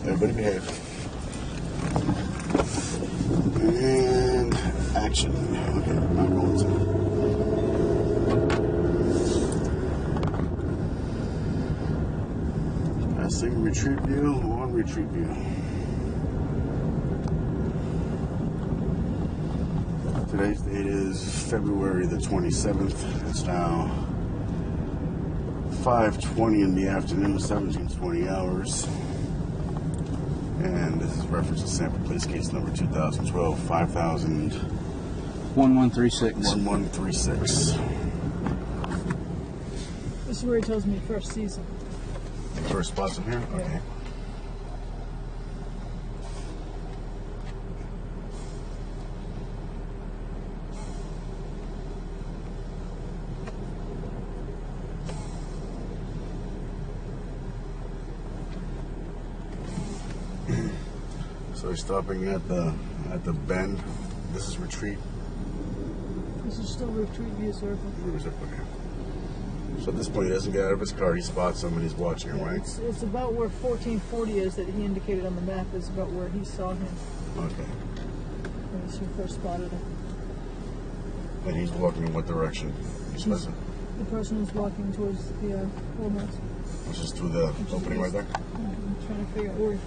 Everybody behave. And action. Okay, I'm rolling some. Passing retreat view, on retreat view. Today's date is February the 27th. It's now 5:20 in the afternoon, 17:20 hours. And this is reference to sample place case number 2012 1136. 1136. This is where he tells me he first sees him. First spots in here? Yeah. Okay. So we're stopping at the bend. This is retreat. This is still retreat view circle. Okay. So at this point, he doesn't get out of his car. He spots him and he's watching him, right? It's about where 1440 is that he indicated on the map is about where he saw him. Okay. When he first spotted him. And he's walking in what direction? The person is walking towards the house. Which is through the opening right there? I'm trying to figure out where he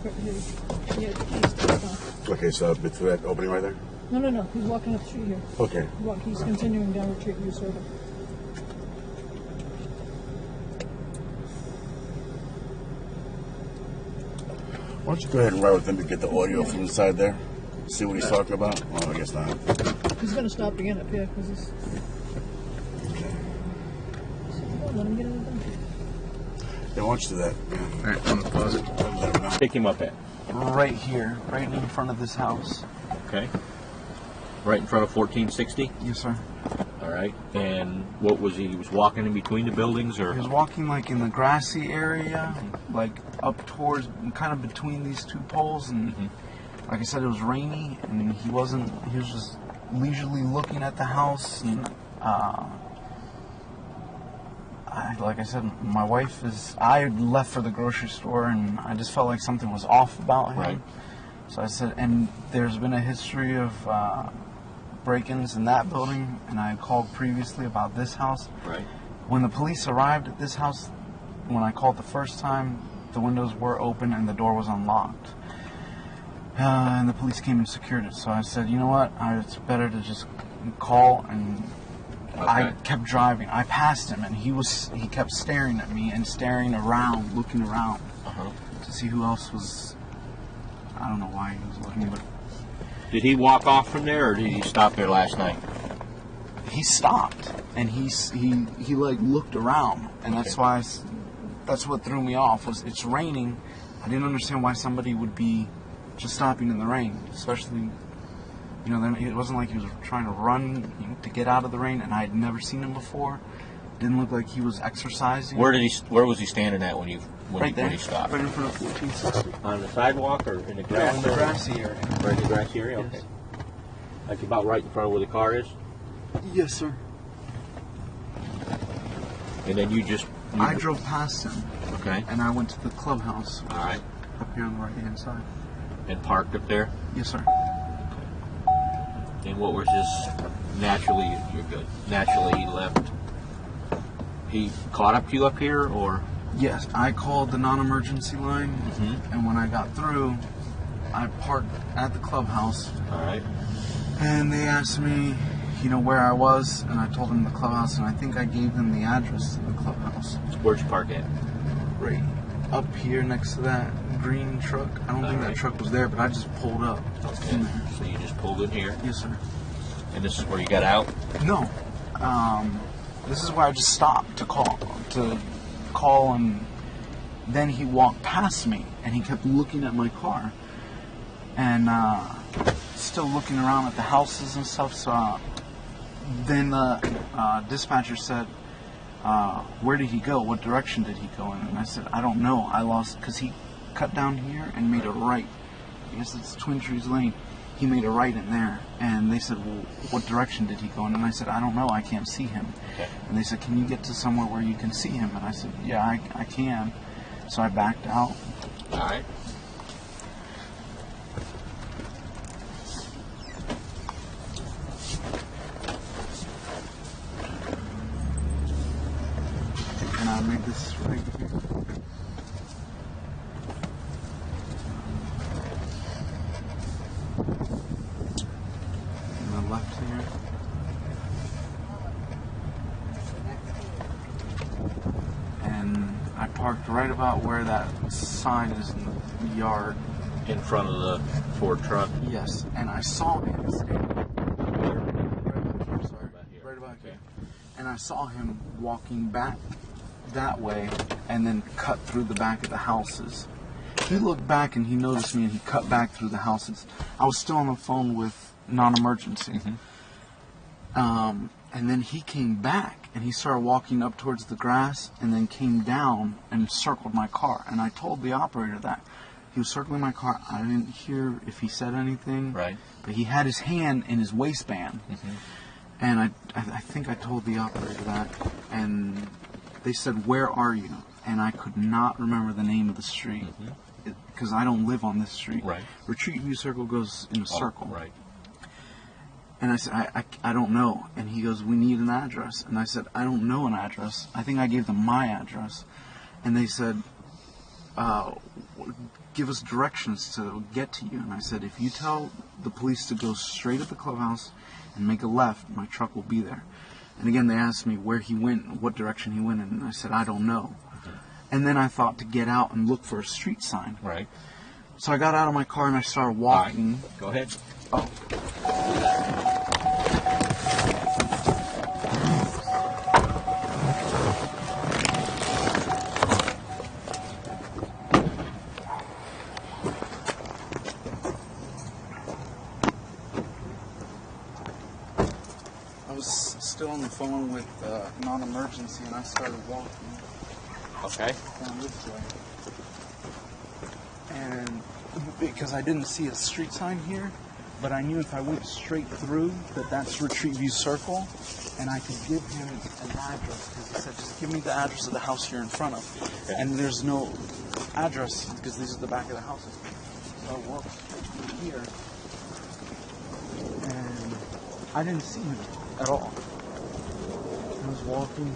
had the keys to the car. Okay, so through that opening right there? No. He's walking up the street here. Okay. He's continuing down retreat view circle. Why don't you go ahead and ride with him to get the audio from inside there? See what he's talking about? Well, I guess not. He's going to stop again up here because he's... Let him get it done. Yeah, why don't you do that? Yeah. All right, I'm gonna pause it. Let him know. Pick him up at. Right here, right in front of this house. Okay. Right in front of 1460? Yes, sir. All right. And what was he was walking in between the buildings, or? He was walking like in the grassy area, like up towards, kind of between these two poles, and like I said, it was rainy, and he was just leisurely looking at the house, and like I said, my wife I left for the grocery store, and I just felt like something was off about him. Right. So I said, and there's been a history of break-ins in that building, and I had called previously about this house. Right. When the police arrived at this house, when I called the first time, the windows were open and the door was unlocked. And the police came and secured it. So I said, you know what, it's better to just call, and I kept driving. I passed him, and he kept staring at me and staring around, looking around to see who else was. I don't know why he was looking, but Did he walk off from there, or did he stop there last night? he stopped, and he like looked around, and that's why that's what threw me off. Was it's raining. I didn't understand why somebody would be just stopping in the rain, especially. Then it wasn't like he was trying to run to get out of the rain, and I had never seen him before. Didn't look like he was exercising. Where was he standing at when he stopped? Right in front of 1460. On the sidewalk or in the grass? In the grassy area. Right in the grassy area? Yes. Okay. Like about right in front of where the car is? Yes, sir. And then I drove past him. Okay. And I went to the clubhouse. All right. Up here on the right-hand side. And parked up there? Yes, sir. And what was his naturally he left? He caught up to you up here, or? Yes, I called the non-emergency line, and when I got through, I parked at the clubhouse. All right. And they asked me, where I was, and I told them the clubhouse, and I think I gave them the address to the clubhouse. Where'd you park at? Right up here next to that green truck. I don't think that truck was there, but I just pulled up. Okay. So you just pulled in here? Yes, sir. And this is where you got out? No. This is where I just stopped to call, and then he walked past me, and he kept looking at my car, and still looking around at the houses and stuff. So then the dispatcher said, where did he go? What direction did he go in? And I said, I don't know. I lost, because he cut down here and made a right. I guess it's Twin Trees Lane. He made a right in there. And they said, well, what direction did he go in? And I said, I don't know. I can't see him. Okay. And they said, can you get to somewhere where you can see him? And I said, yeah, I can. So I backed out. All right. made this right here. And the left here. And I parked right about where that sign is in the yard. In front of the Ford truck. Yes, and I saw him standing right about here. And I saw him walking back that way and then cut through the back of the houses. He looked back and he noticed me and he cut back through the houses. I was still on the phone with non-emergency. Mm-hmm. And then he came back and he started walking up towards the grass and then came down and circled my car. And I told the operator that. He was circling my car. I didn't hear if he said anything. Right. But he had his hand in his waistband. Mm-hmm. And I think I told the operator that. And they said, "Where are you?" And I could not remember the name of the street. Because I don't live on this street. Right. Retreat View Circle goes in a circle. Right. And I said, I don't know. And he goes, "We need an address." And I said, "I don't know an address." I think I gave them my address. And they said, "Give us directions to get to you." And I said, "If you tell the police to go straight at the clubhouse and make a left, my truck will be there." And again, they asked me where he went, what direction he went in. And I said, "I don't know." And then I thought to get out and look for a street sign. Right. So I got out of my car and I started walking. Right. Go ahead. Oh. I was still on the phone with non-emergency and I started walking Okay. down this way. And because I didn't see a street sign here, but I knew if I went straight through that that's Retreat View Circle, and I could give him an address because he said, "Just give me the address of the house you're in front of." Okay. And there's no address because these are the back of the houses. So I walked straight through here, and I didn't see him at all. I was walking,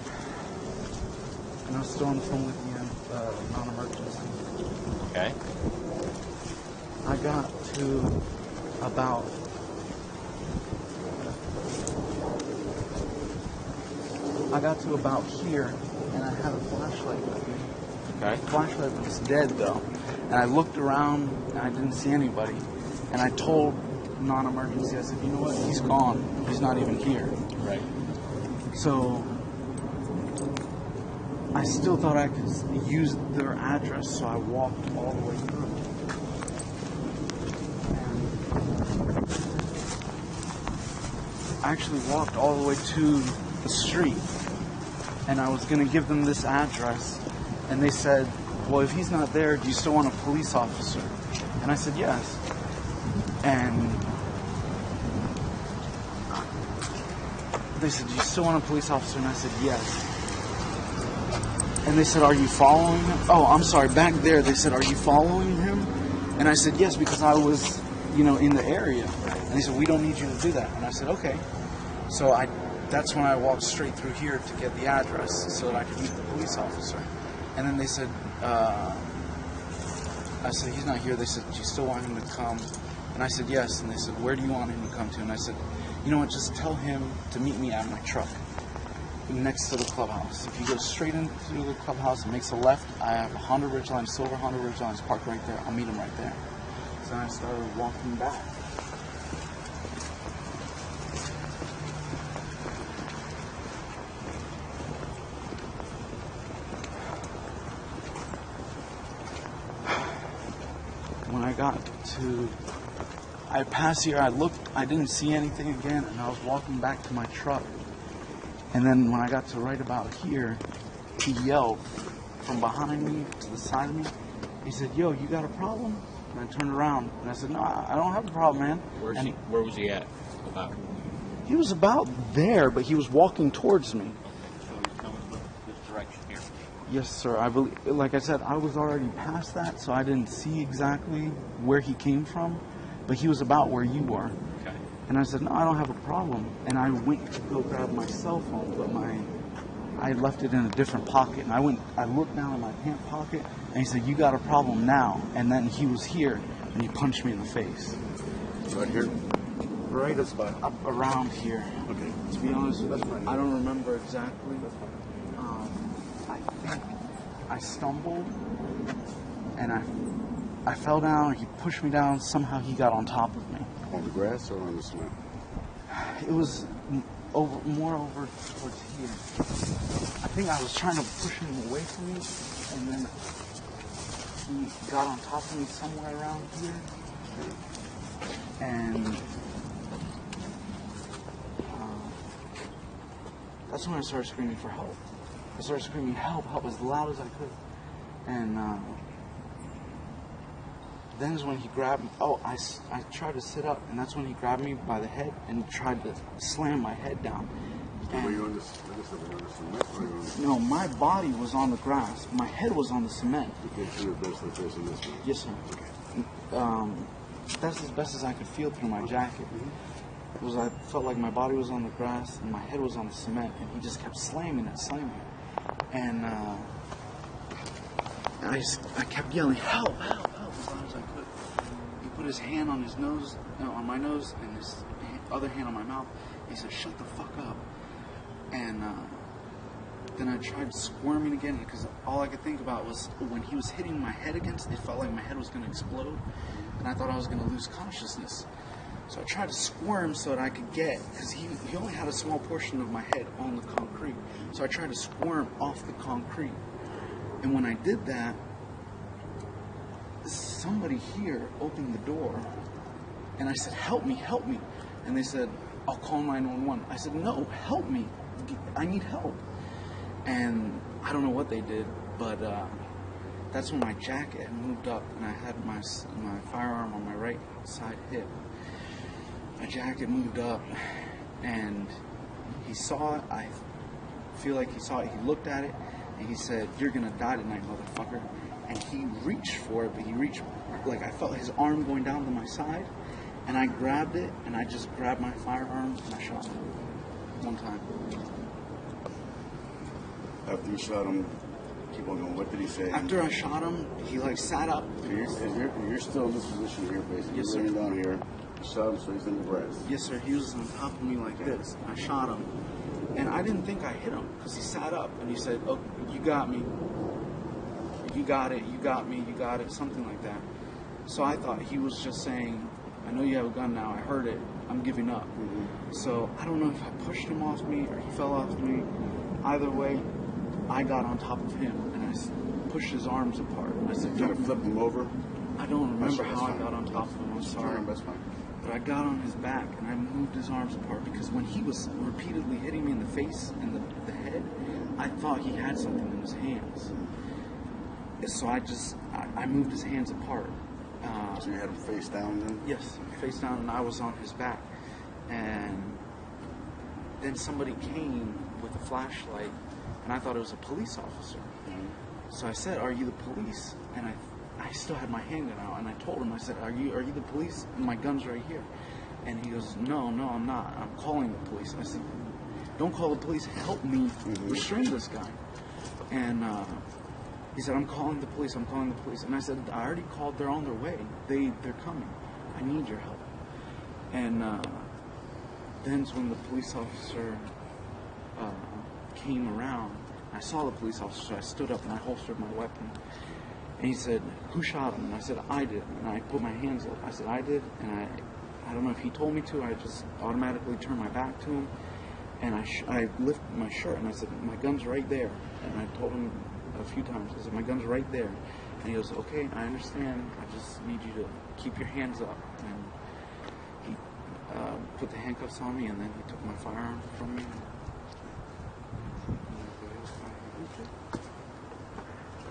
and I was still on the phone with the non-emergency. Okay. I got to about here, and I had a flashlight with me. Okay. The flashlight was dead though, and I looked around and I didn't see anybody. And I told non-emergency, I said, "You know what? He's gone. He's not even here." Right. So I still thought I could use their address, so I walked all the way through. I actually walked all the way to the street, and I was going to give them this address, and they said, "Well, if he's not there, do you still want a police officer?" And I said, "Yes." And they said, "Do you still want a police officer?" And I said, "Yes." And they said, "Are you following him?" Oh, I'm sorry, back there they said, "Are you following him?" And I said, "Yes," because I was, in the area. And they said, "We don't need you to do that." And I said, "Okay." So that's when I walked straight through here to get the address so that I could meet the police officer. And then they said, I said, "He's not here." They said, "Do you still want him to come?" And I said, "Yes." And they said, "Where do you want him to come to?" And I said, "You know what, just tell him to meet me at my truck next to the clubhouse. If he goes straight into the clubhouse and makes a left, I have a Honda Ridgeline, silver Honda Ridgeline is parked right there. I'll meet him right there." So I started walking back. When I passed here, I looked, I didn't see anything again, and I was walking back to my truck. And then when I got to right about here, he yelled from behind me to the side of me. He said, "Yo, you got a problem?" And I turned around, and I said, "No, I don't have a problem, man." Where was he at? About. He was about there, but he was walking towards me. So he's coming this direction here. Yes, sir. I believe, like I said, I was already past that, so I didn't see exactly where he came from, but he was about where you were. Okay. And I said, "No, I don't have a problem." And I went to go grab my cell phone, but I left it in a different pocket, and I looked down in my pant pocket, and he said, "You got a problem now." And then he was here, and he punched me in the face. Right here? Right up around here. Okay. To be honest, I don't remember exactly. I think I stumbled, and I fell down. He pushed me down. Somehow he got on top of me. On the grass or on the cement? It was more over towards here. I think I was trying to push him away from me, and then he got on top of me somewhere around here. And that's when I started screaming for help. I started screaming, help, help, as loud as I could. And then is when he grabbed me. Oh, I tried to sit up, and that's when he grabbed me by the head and tried to slam my head down. Were you on the cement or you on No, my body was on the grass. My head was on the cement. You can't see your best location this way? Yes, sir. That's as best as I could feel through my jacket. I felt like my body was on the grass and my head was on the cement, and he just kept slamming it. And I kept yelling, help, help, help, as loud as I could. He put his hand on his nose, on my nose, and his other hand on my mouth. He said, shut the fuck up. And then I tried squirming again, because all I could think about was when he was hitting my head against it, felt like my head was going to explode, and I thought I was going to lose consciousness. So I tried to squirm so that I could get, because he only had a small portion of my head on the concrete. So I tried to squirm off the concrete. And when I did that, somebody here opened the door, and I said, help me, help me. And they said, I'll call 911. I said, no, help me. I need help. And I don't know what they did, but that's when my jacket had moved up, and I had my firearm on my right side hip. My jacket moved up, and he saw it. I feel like he saw it. He looked at it, and he said, you're gonna die tonight, motherfucker. And he reached for it, but he reached, like, I felt his arm going down to my side, and I grabbed it, and I just grabbed my firearm, and I shot him one time. After you shot him, keep on going. What did he say? After I shot him, he like sat up. So you're still in this position here, basically. Yes, You're sir. laying down here. You shot him, so he's in the grass. Yes, sir. He was on top of me like this. I shot him, and I didn't think I hit him because he sat up and he said, "Oh, you got me. You got it. You got me. You got it." Something like that. So I thought he was just saying, "I know you have a gun now. I heard it. I'm giving up." Mm-hmm. So I don't know if I pushed him off me or he fell off me. Either way, I got on top of him and I pushed his arms apart. I said, You kind of flipped him over? I don't remember That's how I fine. got on top of him. I'm sorry. That's fine. But I got on his back and I moved his arms apart because when he was repeatedly hitting me in the face and the head, I thought he had something in his hands. So I moved his hands apart. So you had him face down then? Yes, face down, and I was on his back. And then somebody came with a flashlight, and I thought it was a police officer. Mm-hmm. So I said, "Are you the police?" And I still had my handgun out, and I told him, I said, "Are you the police?" And my gun's right here. And he goes, No, I'm not. I'm calling the police. I said, "Don't call the police. Help me restrain this guy." And he said, "I'm calling the police. I'm calling the police." And I said, "I already called. They're on their way. They're coming. I need your help." And then's when the police officer came around. I saw the police officer, so I stood up and I holstered my weapon. And he said, "Who shot him?" And I said, "I did." And I put my hands up. I said, "I did." And I don't know if he told me to. I just automatically turned my back to him. And I lifted my shirt and I said, "My gun's right there." And I told him a few times, I said, "My gun's right there." And he goes, "Okay, I understand. I just need you to keep your hands up." And he put the handcuffs on me, and then he took my firearm from me.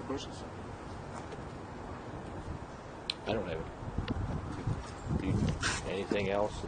Questions? I don't have it. Anything else?